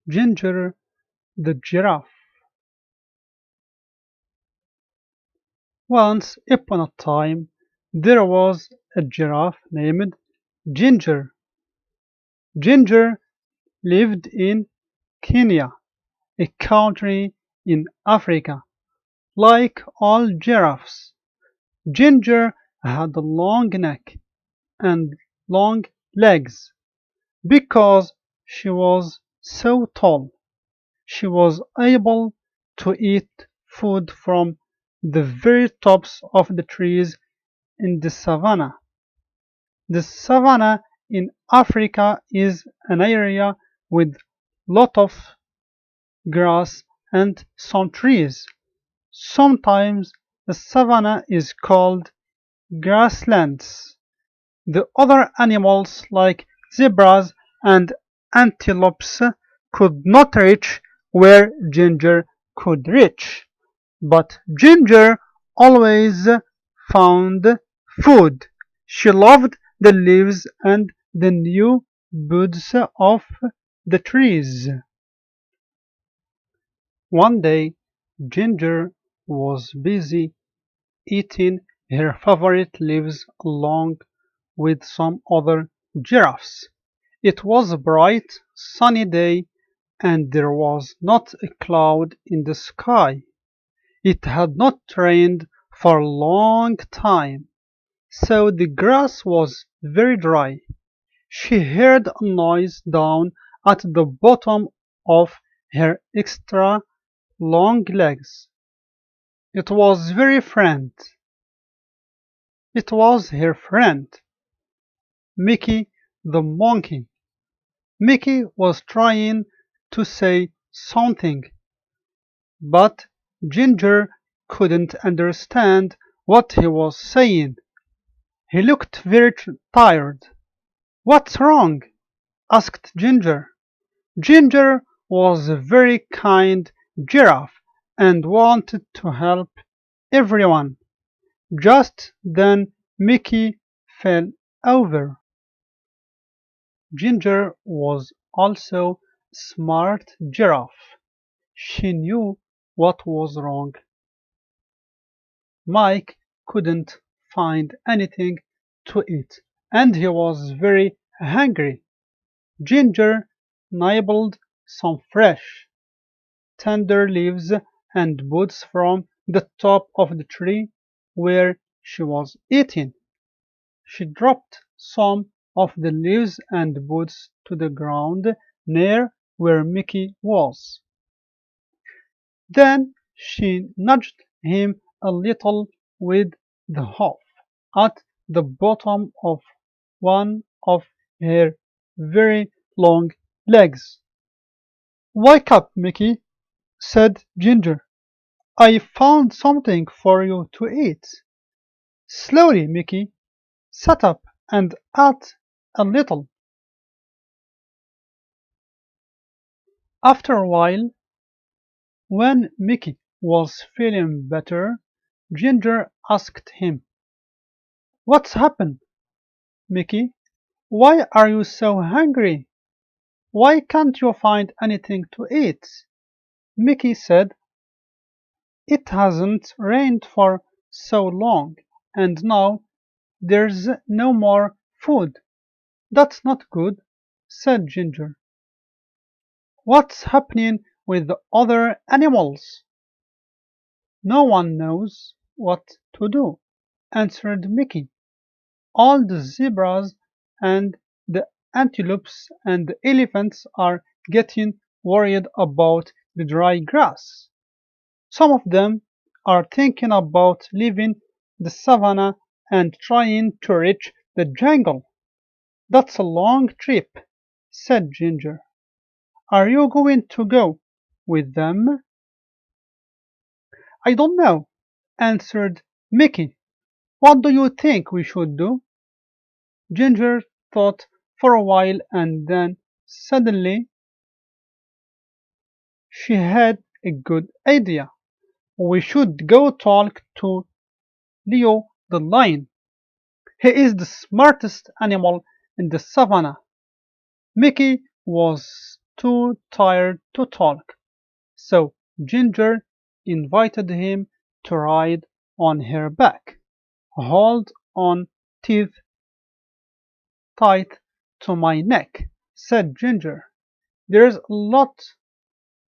Ginger the Giraffe. Once upon a time, there was a giraffe named Ginger. Ginger lived in Kenya, a country in Africa. Like all giraffes, Ginger had a long neck and long legs. Because she was so tall, she was able to eat food from the very tops of the trees in the savannah. The savannah in Africa is an area with lot of grass and some trees. Sometimes the savannah is called grasslands. The other animals like zebras and antelopes could not reach where Ginger could reach, but Ginger always found food. She loved the leaves and the new buds of the trees. One day, Ginger was busy eating her favorite leaves along with some other giraffes. It was a bright, sunny day, and there was not a cloud in the sky. It had not rained for a long time, so the grass was very dry. She heard a noise down at the bottom of her extra long legs. It was her friend, Mickey the monkey. Mickey was trying to say something, but Ginger couldn't understand what he was saying. He looked very tired. "What's wrong?" asked Ginger. Ginger was a very kind giraffe and wanted to help everyone. Just then Mickey fell over. Ginger was also a smart giraffe. She knew what was wrong. Mike couldn't find anything to eat, and he was very hungry. Ginger nibbled some fresh, tender leaves and buds from the top of the tree where she was eating. She dropped some of the leaves and buds to the ground near where Mickey was. Then she nudged him a little with the hoof at the bottom of one of her very long legs. "Wake up, Mickey," said Ginger. "I found something for you to eat." Slowly Mickey sat up and ate a little. After a while, when Mickey was feeling better, Ginger asked him, "What's happened, Mickey? Why are you so hungry? Why can't you find anything to eat?" Mickey said, "It hasn't rained for so long, and now there's no more food." "That's not good," said Ginger. "What's happening with the other animals?" "No one knows what to do," answered Mickey. "All the zebras and the antelopes and the elephants are getting worried about the dry grass. Some of them are thinking about leaving the savannah and trying to reach the jungle." "That's a long trip," said Ginger. "Are you going to go with them?" "I don't know," answered Mickey. "What do you think we should do?" Ginger thought for a while and then suddenly she had a good idea. "We should go talk to Leo the lion. He is the smartest animal in the savannah." Mickey was too tired to talk, so Ginger invited him to ride on her back. Hold on teeth tight to my neck, said Ginger. There's a lot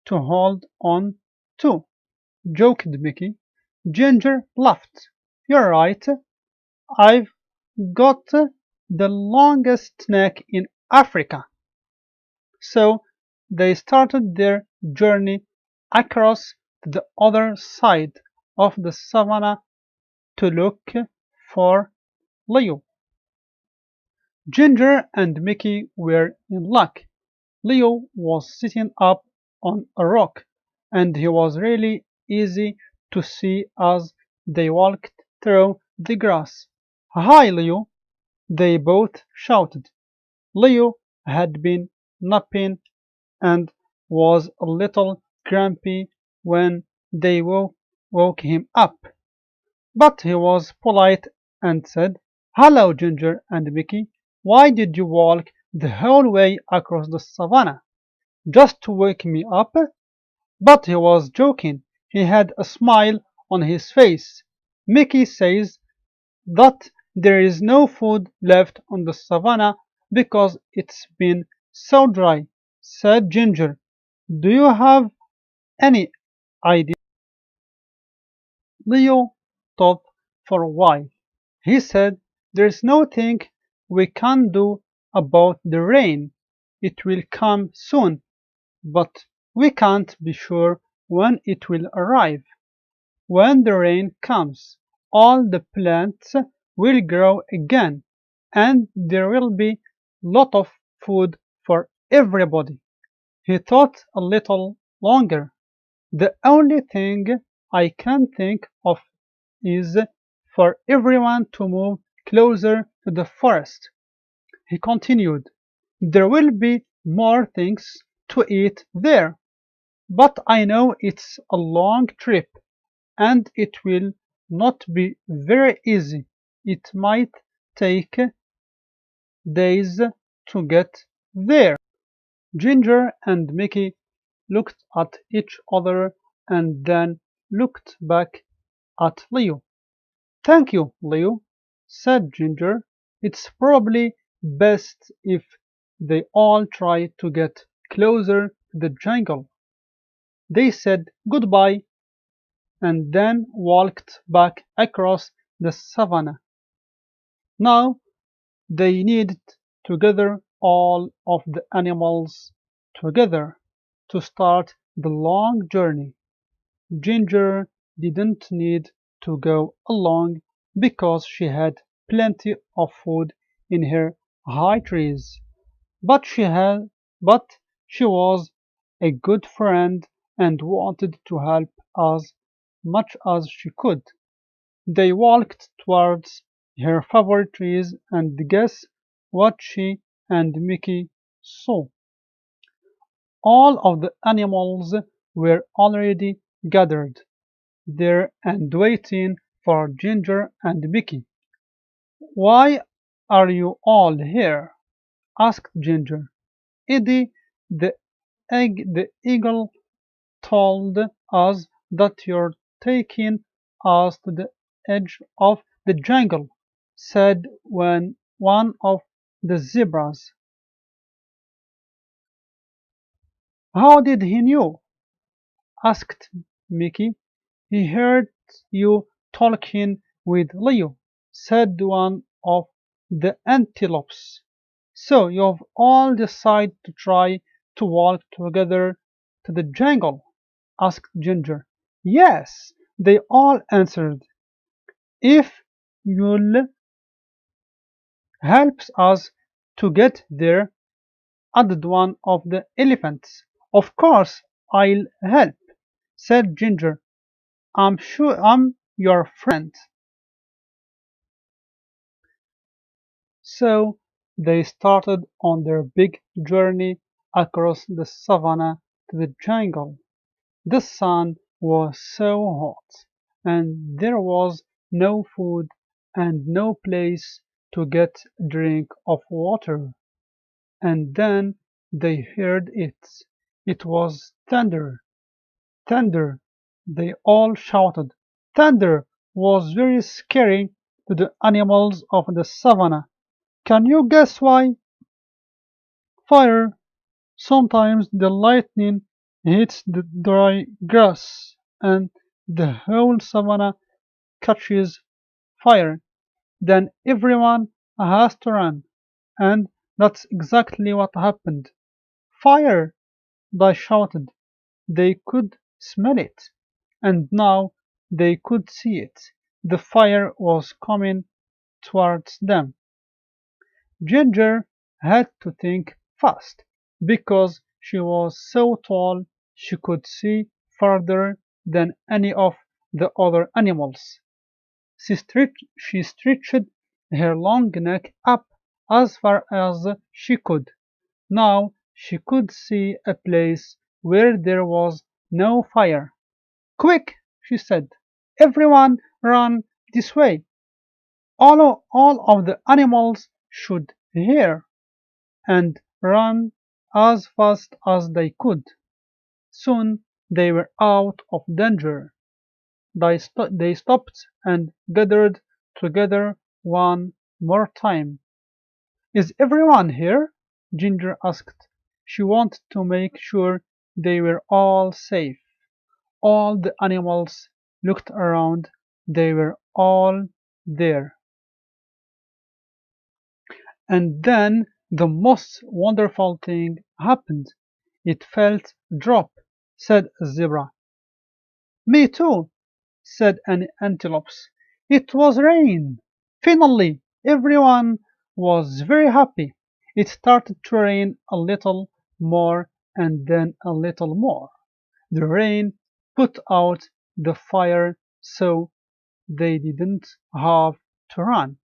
to hold on to, joked Mickey. Ginger laughed. You're right. I've got the longest neck in Africa. So they started their journey across to the other side of the savannah to look for Leo. Ginger and Mickey were in luck. Leo was sitting up on a rock, and he was really easy to see as they walked through the grass. Hi, Leo! They both shouted. Leo had been napping and was a little grumpy when they woke him up, but he was polite and said, Hello, Ginger and Mickey. Why did you walk the whole way across the savannah? Just to wake me up? But he was joking. He had a smile on his face. Mickey says that there is no food left on the savannah because it's been so dry, said Ginger. Do you have any idea? Leo thought for a while. He said, There's nothing we can do about the rain. It will come soon, but we can't be sure when it will arrive. When the rain comes, all the plants will grow again, and there will be lot of food for everybody. He thought a little longer. The only thing I can think of is for everyone to move closer to the forest. He continued, There will be more things to eat there, but I know it's a long trip and it will not be very easy. It might take days to get there. Ginger and Mickey looked at each other and then looked back at Leo. Thank you, Leo, said Ginger. It's probably best if they all try to get closer to the jungle. They said goodbye and then walked back across the savannah. Now they needed to gather all of the animals together to start the long journey. Ginger didn't need to go along because she had plenty of food in her high trees, but she was a good friend and wanted to help as much as she could. They walked towards her favorite trees and guess what she and Mickey saw. All of the animals were already gathered there and waiting for Ginger and Mickey. Why are you all here? Asked Ginger. Eddie the eagle told us that you're taking us to the edge of the jungle, said one of the zebras. How did he know? Asked Mickey. He heard you talking with Leo, said one of the antelopes. So you've all decided to try to walk together to the jungle? Asked Ginger. Yes, they all answered. If you'll help us to get there, added one of the elephants. Of course I'll help, said Ginger. I'm sure I'm your friend. So they started on their big journey across the savannah to the jungle. The sun was so hot, and there was no food and no place to get a drink of water. And then They heard it. It was thunder. Thunder! They all shouted. Thunder was very scary to the animals of the savannah. Can you guess why? Fire. Sometimes the lightning hits the dry grass and the whole savannah catches fire. Then everyone has to run. And that's exactly what happened. Fire! They shouted. They could smell it. And now they could see it. The fire was coming towards them. Ginger had to think fast, because she was so tall she could see farther than any of the other animals. She stretched her long neck up as far as she could. Now she could see a place where there was no fire. "Quick!" she said. "Everyone run this way. All of the animals should hear, and run as fast as they could." Soon they were out of danger. They stopped and gathered together one more time. "Is everyone here?" Ginger asked. She wanted to make sure they were all safe. All the animals looked around. They were all there. And then the most wonderful thing happened. "It felt drop," said a zebra. "Me too," said an antelope. "It was rain." Finally, everyone was very happy. It started to rain a little more and then a little more. The rain put out the fire so they didn't have to run,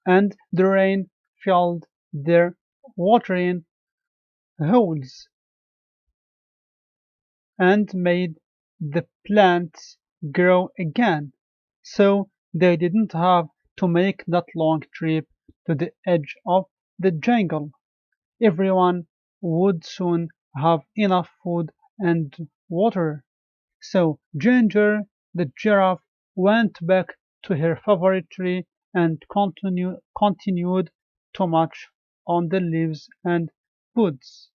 and the rain filled their watering holes and made the plants grow again, so they didn't have to make that long trip to the edge of the jungle. Everyone would soon have enough food and water. So Ginger the giraffe went back to her favorite tree and continued to munch on the leaves and buds.